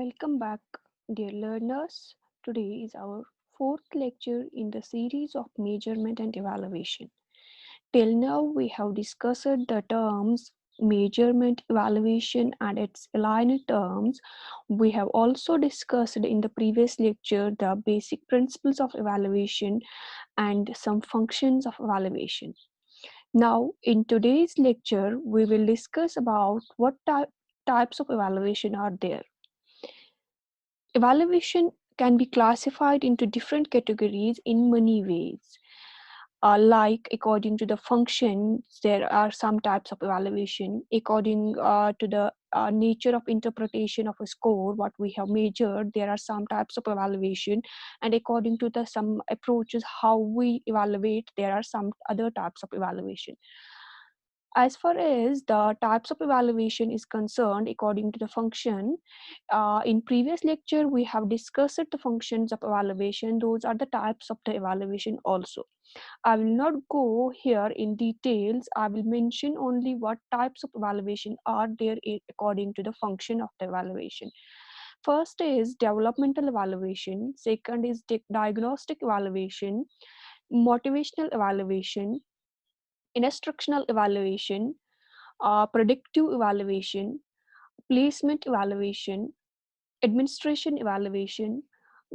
Welcome back, dear learners. Today is our fourth lecture in the series of measurement and evaluation. Till now, we have discussed the terms measurement, evaluation, and its aligned terms. We have also discussed in the previous lecture the basic principles of evaluation and some functions of evaluation. Now, in today's lecture, we will discuss about what types of evaluation are there. Evaluation can be classified into different categories in many ways. Like according to the functions, there are some types of evaluation. According to the nature of interpretation of a score, what we have measured, there are some types of evaluation, and according to the some approaches how we evaluate, there are some other types of evaluation. As far as the types of evaluation is concerned, according to the function, in previous lecture we have discussed the functions of evaluation. Those are the types of the evaluation also. I will not go here in details. I will mention only what types of evaluation are there according to the function of the evaluation. First is developmental evaluation, second is diagnostic evaluation, motivational evaluation, instructional evaluation, predictive evaluation, placement evaluation, administration evaluation,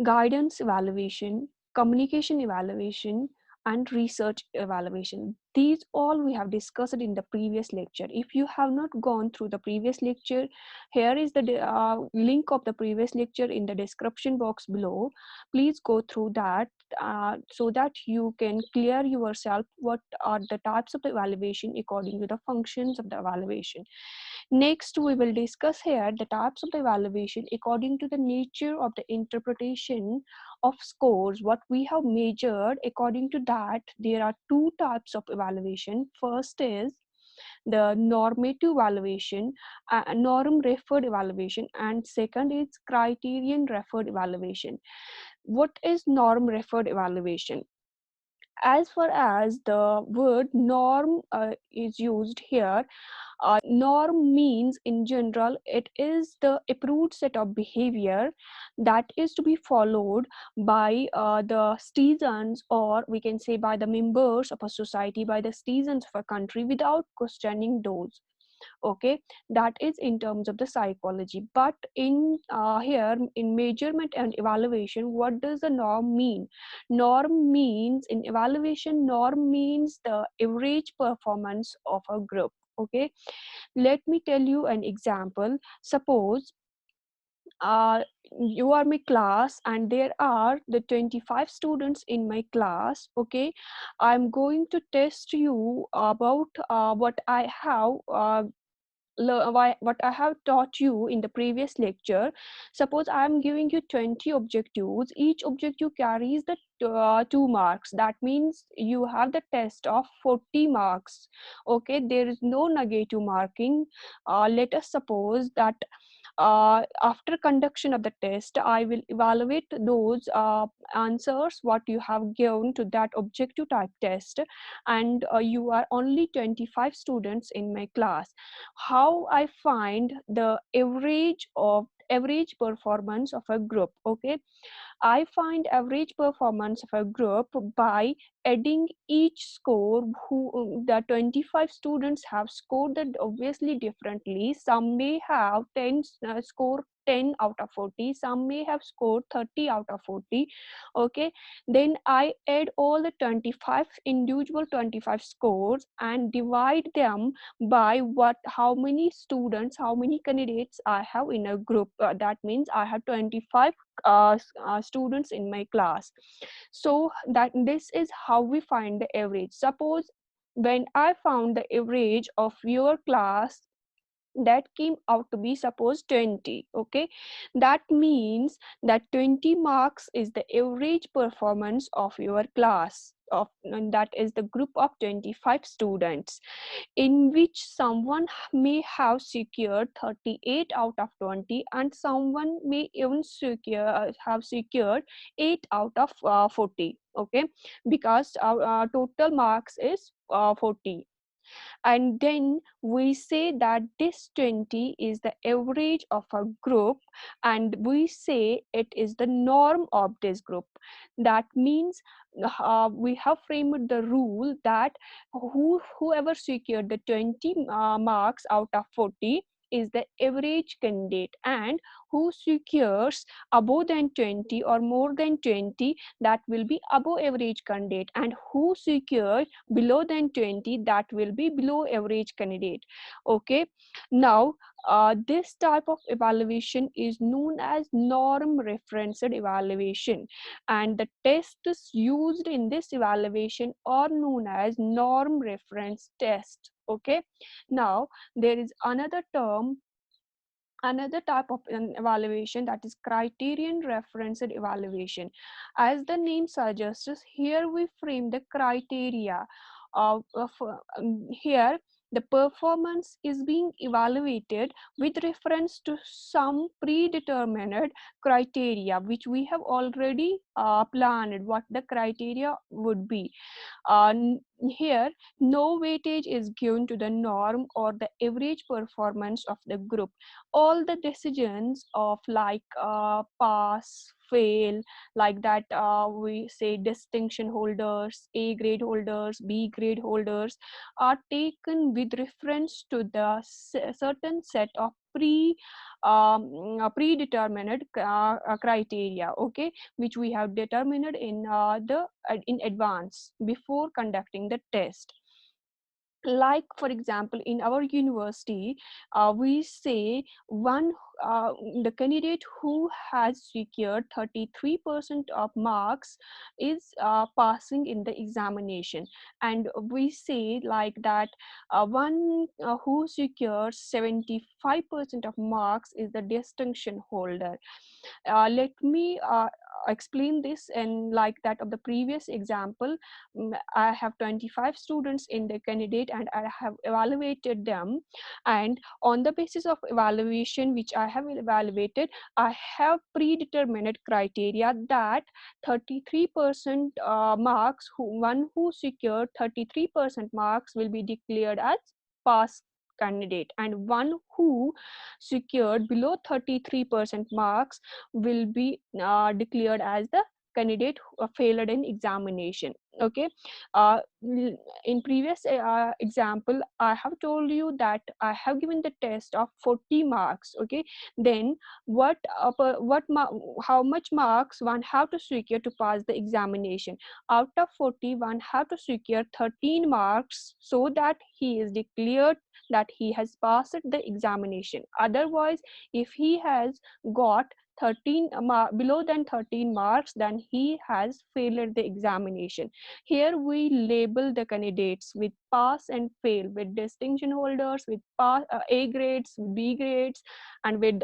guidance evaluation, communication evaluation, and research evaluation. These all we have discussed in the previous lecture. If you have not gone through the previous lecture, here is the link of the previous lecture in the description box below. Please go through that so that you can clear yourself what are the types of the evaluation according to the functions of the evaluation. Next, we will discuss here the types of the evaluation according to the nature of the interpretation of scores. What we have measured, according to that, there are two types of evaluation. First is the normative evaluation, norm referred evaluation, and second is criterion referred evaluation. What is norm referred evaluation? As far as the word norm is used here, norm means in general it is the approved set of behavior that is to be followed by the citizens, or we can say by the members of a society, by the citizens of a country without questioning those. Okay, that is in terms of the psychology. But in here in measurement and evaluation, what does the norm mean? Norm means in evaluation, norm means the average performance of a group. Okay, let me tell you an example. Suppose uh, you are my class and there are the 25 students in my class. Okay, I'm going to test you about what I have what I have taught you in the previous lecture. Suppose I am giving you 20 objectives. Each objective carries the 2 marks. That means you have the test of 40 marks. Okay, there is no negative marking. Let us suppose that after conduction of the test, I will evaluate those answers what you have given to that objective type test, and you are only 25 students in my class. How I find the average performance of a group? Okay, I find average performance of a group by adding each score. Who the 25 students have scored that obviously differently. Some may have 10 score 10 out of 40, some may have scored 30 out of 40. Okay, then I add all the 25 individual 25 scores and divide them by what how many students, how many candidates I have in a group. That means I have 25 students in my class. So that this is how we find the average. Suppose when I found the average of your class, that came out to be suppose 20. Okay, that means that 20 marks is the average performance of your class of, and that is the group of 25 students, in which someone may have secured 38 out of 20 and someone may even have secured 8 out of 40. Okay, because our total marks is 40. and then we say that this 20 is the average of a group, and we say it is the norm of this group. That means we have framed the rule that whoever secured the 20 marks out of 40 is the average candidate, and who secures above than 20 or more than 20, that will be above average candidate, and who secures below than 20, that will be below average candidate. Okay, now this type of evaluation is known as norm referenced evaluation, and the tests used in this evaluation are known as norm reference test. Okay, now there is another type of an evaluation, that is criterion referenced evaluation. As the name suggests, here we frame the criteria of here the performance is being evaluated with reference to some predetermined criteria which we have already planned what the criteria would be. Here no weightage is given to the norm or the average performance of the group. All the decisions of like pass fail, like that we say distinction holders, A grade holders, B grade holders, are taken with reference to the certain set of predetermined criteria, okay, which we have determined in advance before conducting the test. Like for example, in our university, we say one the candidate who has secured 33% of marks is passing in the examination, and we say like that one who secures 75% of marks is the distinction holder. Let me explain this in like that of the previous example. I have 25 students in the candidate and I have evaluated them, and on the basis of evaluation which I have evaluated, I have predetermined criteria that 33% marks, one who secured 33% marks will be declared as pass candidate, and one who secured below 33% marks will be declared as the candidate who failed in examination. Okay, uh, in previous example I have told you that I have given the test of 40 marks. Okay, then how much marks one have to secure to pass the examination? Out of 40, one have to secure 13 marks so that he is declared that he has passed the examination. Otherwise, if he has got 13 below than 13 marks, then he has failed the examination. Here we label the candidates with pass and fail, with distinction holders, with A grades, B grades, and with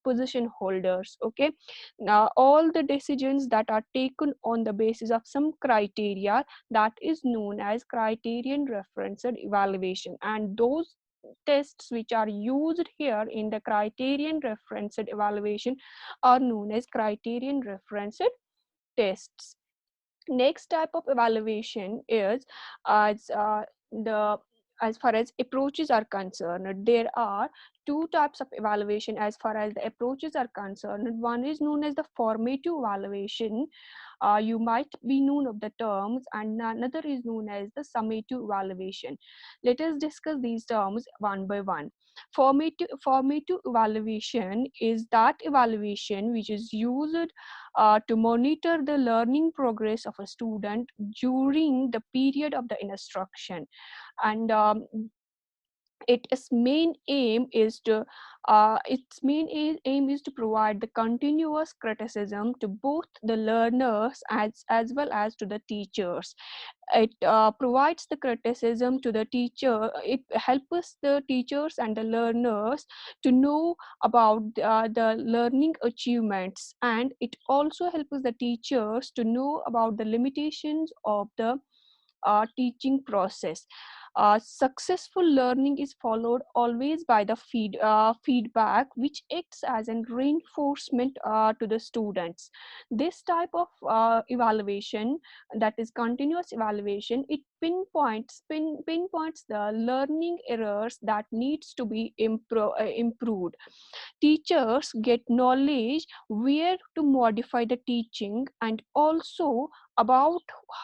position holders. Okay, now all the decisions that are taken on the basis of some criteria, that is known as criterion referenced evaluation, and those tests which are used here in the criterion referenced evaluation are known as criterion referenced tests. Next type of evaluation is as the as far as approaches are concerned, there are two types of evaluation as far as the approaches are concerned. One is known as the formative evaluation. You might be known of the terms, and another is known as the summative evaluation. Let us discuss these terms one by one. Formative evaluation is that evaluation which is used to monitor the learning progress of a student during the period of the instruction, and its main aim is to provide the continuous criticism to both the learners as well as to the teachers. It provides the criticism to the teacher. It helps the teachers and the learners to know about the learning achievements, and it also helps the teachers to know about the limitations of the teaching process. Successful learning is followed always by the feedback, which acts as a reinforcement to the students. This type of evaluation, that is continuous evaluation, it pinpoints the learning errors that needs to be improved. Teachers get knowledge where to modify the teaching, and also about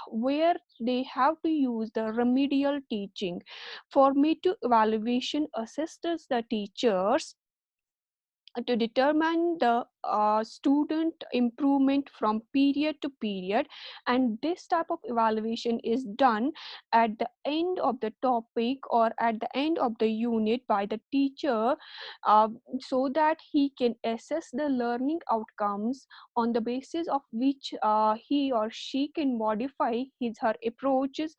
where they have to use the remedial teaching. Formative evaluation assists the teachers to determine the student improvement from period to period, and this type of evaluation is done at the end of the topic or at the end of the unit by the teacher, uh, so that he can assess the learning outcomes, on the basis of which he or she can modify his her approaches,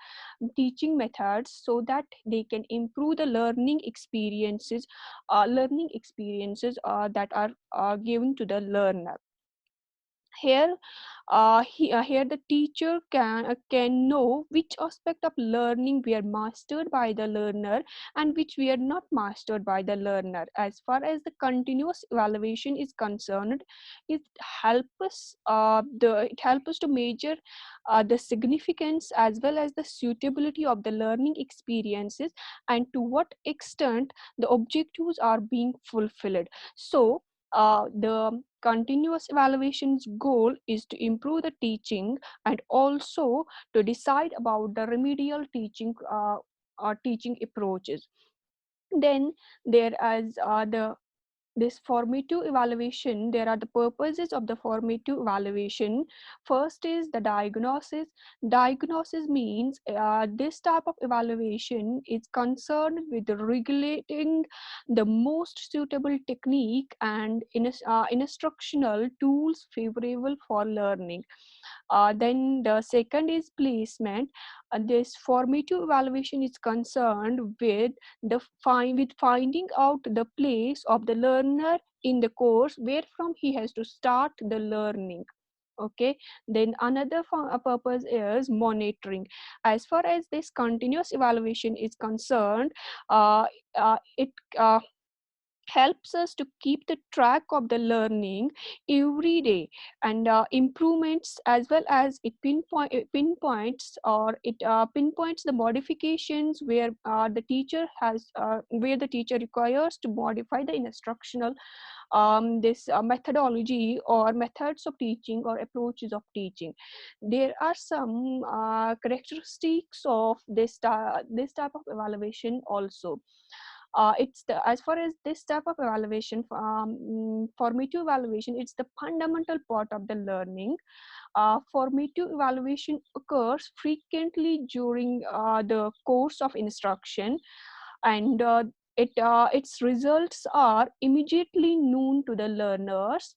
teaching methods, so that they can improve the learning experiences that are given to the learner. Here the teacher can know which aspect of learning were mastered by the learner and which were not mastered by the learner. As far as the continuous evaluation is concerned, it helps us to measure the significance as well as the suitability of the learning experiences, and to what extent the objectives are being fulfilled. So the continuous evaluation's goal is to improve the teaching and also to decide about the remedial teaching approaches. Then there is the this formative evaluation. There are the purposes of the formative evaluation. First is the diagnosis means this type of evaluation is concerned with regulating the most suitable technique and instructional tools favorable for learning. Then the second is placement. This formative evaluation is concerned with finding out the place of the learner in the course where from he has to start the learning. Okay, then another purpose is monitoring. As far as this continuous evaluation is concerned, it helps us to keep the track of the learning every day, and improvements, as well as it pinpoints the modifications where the teacher requires to modify the instructional this methodology or methods of teaching or approaches of teaching. There are some characteristics of this type of evaluation also. It's the As far as this type of evaluation, formative evaluation, it's the fundamental part of the learning. Formative evaluation occurs frequently during the course of instruction, and its results are immediately known to the learners.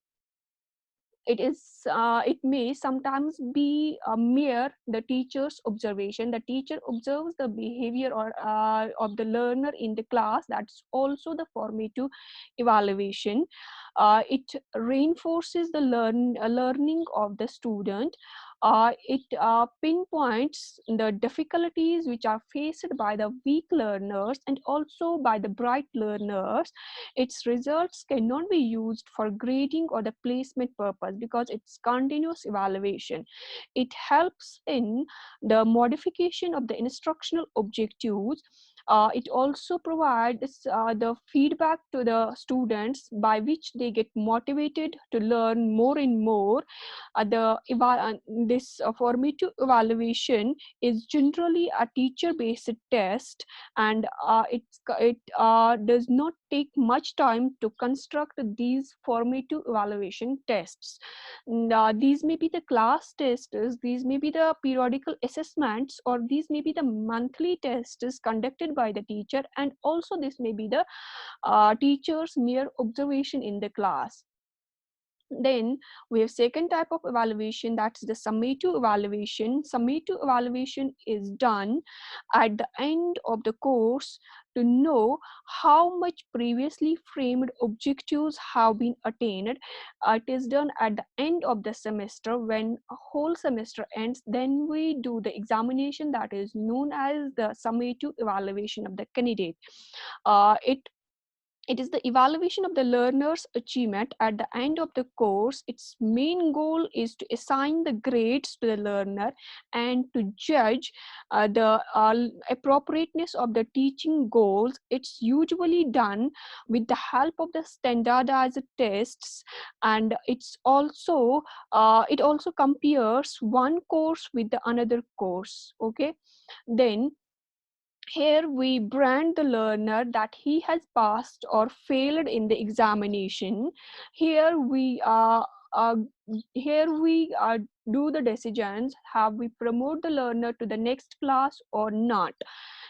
It may sometimes be a mere the teacher's observation. The teacher observes the behavior of the learner in the class. That's also the formative evaluation. It reinforces the learning of the student. It pinpoints the difficulties which are faced by the weak learners and also by the bright learners. Its results cannot be used for grading or the placement purpose because it's continuous evaluation. It helps in the modification of the instructional objectives. It also provides the feedback to the students by which they get motivated to learn more and more. This formative evaluation is generally a teacher-based test, and it does not take much time to construct these formative evaluation tests. These may be the class tests, these may be the periodical assessments, or these may be the monthly tests conducted by the teacher, and also this may be the teacher's mere observation in the class. Then we have second type of evaluation, that's the summative evaluation. Summative evaluation is done at the end of the course to know how much previously framed objectives have been attained. It is done at the end of the semester. When a whole semester ends, then we do the examination that is known as the summative evaluation of the candidate. It is the evaluation of the learner's achievement at the end of the course. Its main goal is to assign the grades to the learner and to judge the appropriateness of the teaching goals. It's usually done with the help of the standardized tests, and it also compares one course with the another course. Okay, then here we brand the learner that he has passed or failed in the examination. Here we uh, do the decisions: have we promote the learner to the next class or not.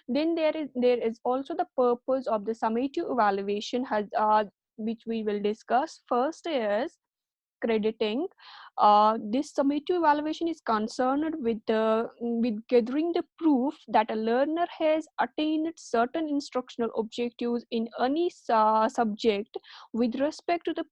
Then there is also the purpose of the summative evaluation has which we will discuss. First is crediting. This summative evaluation is concerned with gathering the proof that a learner has attained certain instructional objectives in any subject with respect to the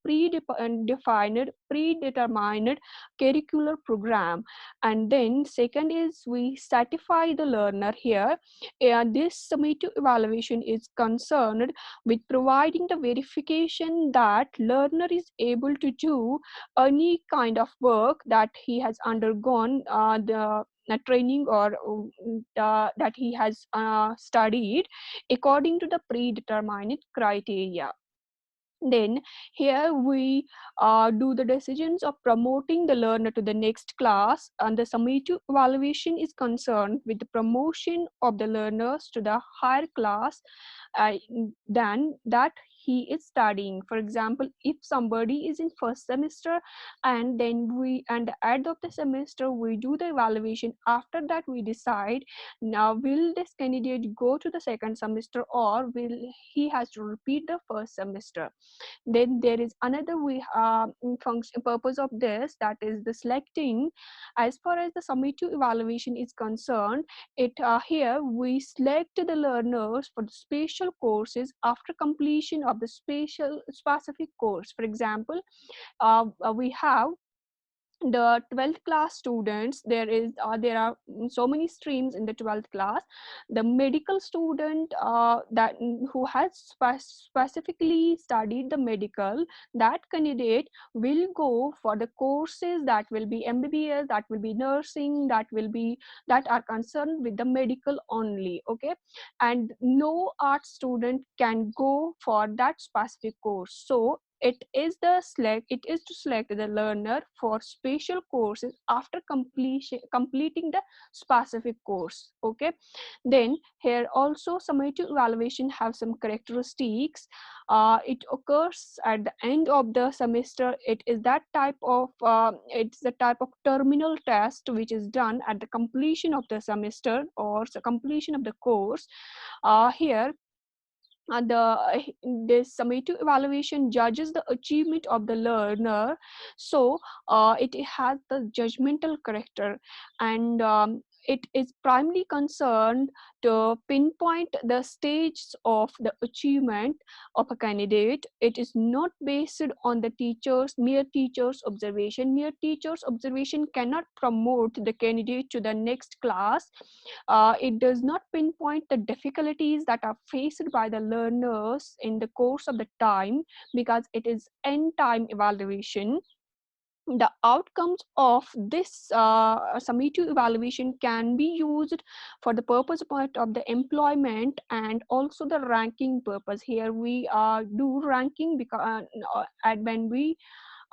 predetermined curricular program. And then second is we satisfy the learner here. This summative evaluation is concerned with providing the verification that learner is able to do any kind of work that he has undergone the training or that he has studied according to the predetermined criteria. Then here we do the decisions of promoting the learner to the next class, and the summative evaluation is concerned with the promotion of the learners to the higher class uh, than that he is studying. For example, if somebody is in first semester, and then we and at the end of the semester we do the evaluation. After that we decide, now will this candidate go to the second semester or will he has to repeat the first semester. Then there is another function purpose of this, that is the selecting. As far as the summative evaluation is concerned, it here we select the learners for the special courses after completion of the specific course. For example, we have the 12th class students. There are so many streams in the 12th class. The medical student who has specifically studied the medical, that candidate will go for the courses that will be mbbs, that will be nursing, that are concerned with the medical only. Okay, and no art student can go for that specific course. So it is to select the learner for special courses after completing the specific course. Okay, then here also summative evaluation have some characteristics. It occurs at the end of the semester. It's the type of terminal test which is done at the completion of the semester or the completion of the course. Here this summative evaluation judges the achievement of the learner. So it has the judgmental character, and it is primarily concerned to pinpoint the stages of the achievement of a candidate. It is not based on the mere teacher's observation. Mere teacher's observation cannot promote the candidate to the next class. It does not pinpoint the difficulties that are faced by the learners in the course of the time, because it is end time evaluation. The outcomes of this summative evaluation can be used for the purpose of the employment and also the ranking purpose. Here we do ranking because and when we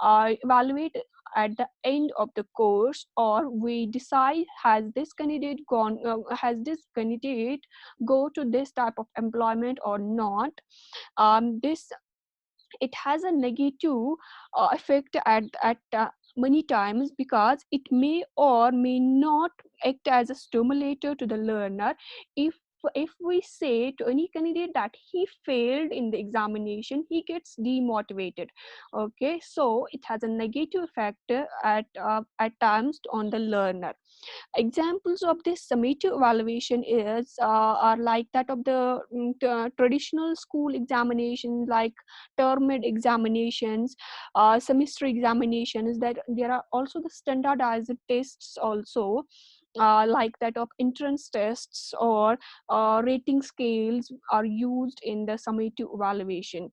evaluate at the end of the course, or we decide has this candidate go to this type of employment or not. This it has a negative effect at many times, because it may or may not act as a stimulator to the learner. If if we say to any candidate that he failed in the examination, he gets demotivated. Okay, so it has a negative effect at times on the learner. Examples of this summative evaluation are like that of the traditional school examination, like termed examinations, semester examinations. That there are also the standardized tests also, like that of entrance tests, or rating scales are used in the summative evaluation.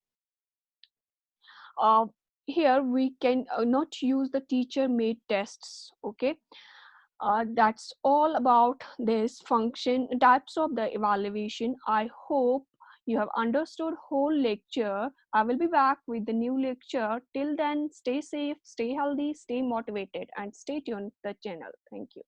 uh, Here we can not use the teacher made tests. Okay, that's all about this function types of the evaluation. I hope you have understood whole lecture. I will be back with the new lecture. Till then, stay safe, stay healthy, stay motivated, and stay tuned to the channel. Thank you.